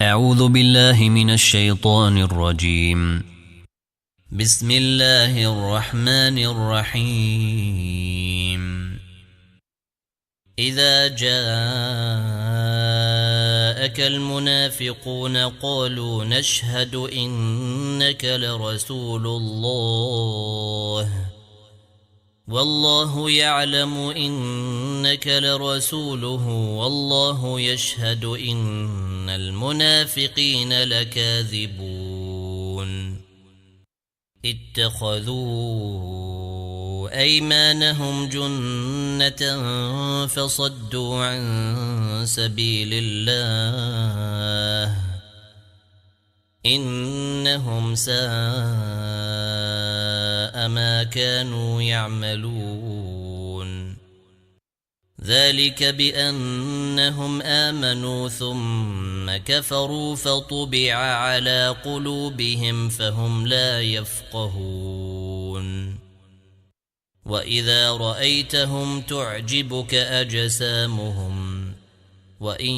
أعوذ بالله من الشيطان الرجيم. بسم الله الرحمن الرحيم. إذا جاءك المنافقون قالوا نشهد إنك لرسول الله والله يعلم إنك لرسوله والله يشهد إن المنافقين لكاذبون. اتخذوا أيمانهم جنة فصدوا عن سبيل الله إنهم ساء ما كانوا يعملون. ذلك بأنهم آمنوا ثم كفروا فطبع على قلوبهم فهم لا يفقهون. وإذا رأيتهم تعجبك أجسامهم وإن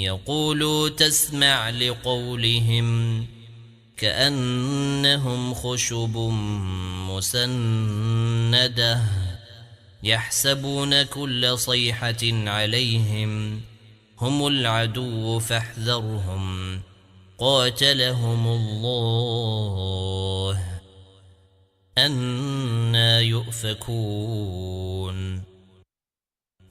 يقولوا تسمع لقولهم كأنهم خشب مسندة يحسبون كل صيحة عليهم هم العدو فاحذرهم قاتلهم الله أنى يؤفكون.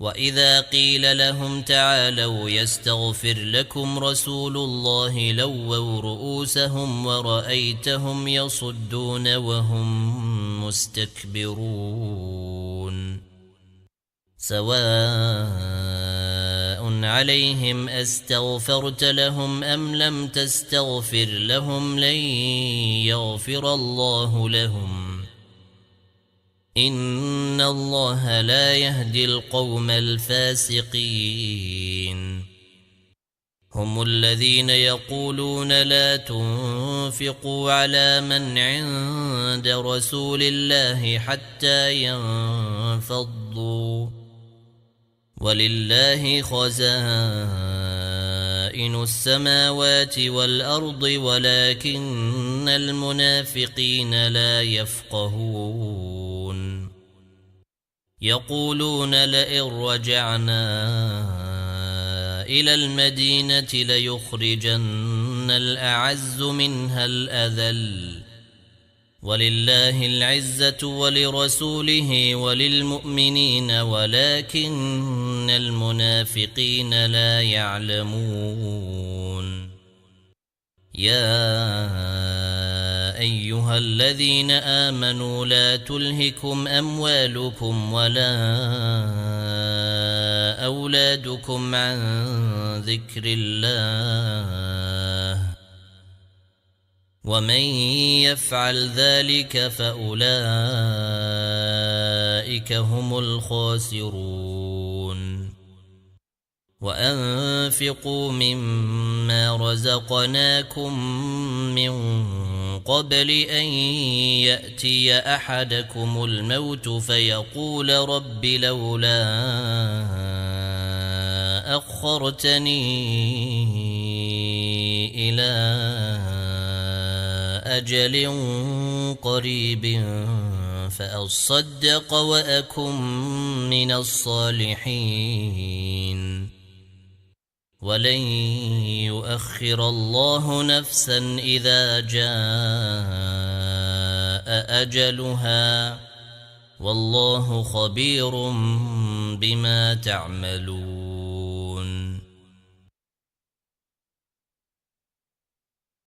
وإذا قيل لهم تعالوا يستغفر لكم رسول الله لووا رؤوسهم ورأيتهم يصدون وهم مستكبرون. سواء عليهم أستغفرت لهم أم لم تستغفر لهم لن يغفر الله لهم إن الله لا يهدي القوم الفاسقين. هم الذين يقولون لا تنفقوا على من عند رسول الله حتى ينفضوا ولله خزائن السماوات والأرض ولكن المنافقين لا يفقهون. يقولون لئن رجعنا إلى المدينة ليخرجن الأعز منها الأذل ولله العزة ولرسوله وللمؤمنين ولكن المنافقين لا يعلمون. يا أيها الذين آمنوا لا تلهكم أموالكم ولا أولادكم عن ذكر الله ومن يفعل ذلك فأولئك هم الخاسرون. وأنفقوا مما رزقناكم من قبل أن يأتي أحدكم الموت فيقول رب لولا أخرتني إلى أجل قريب فأصدق وأكن من الصالحين ولن يؤخر الله نفسا إذا جاء أجلها والله خبير بما تعملون.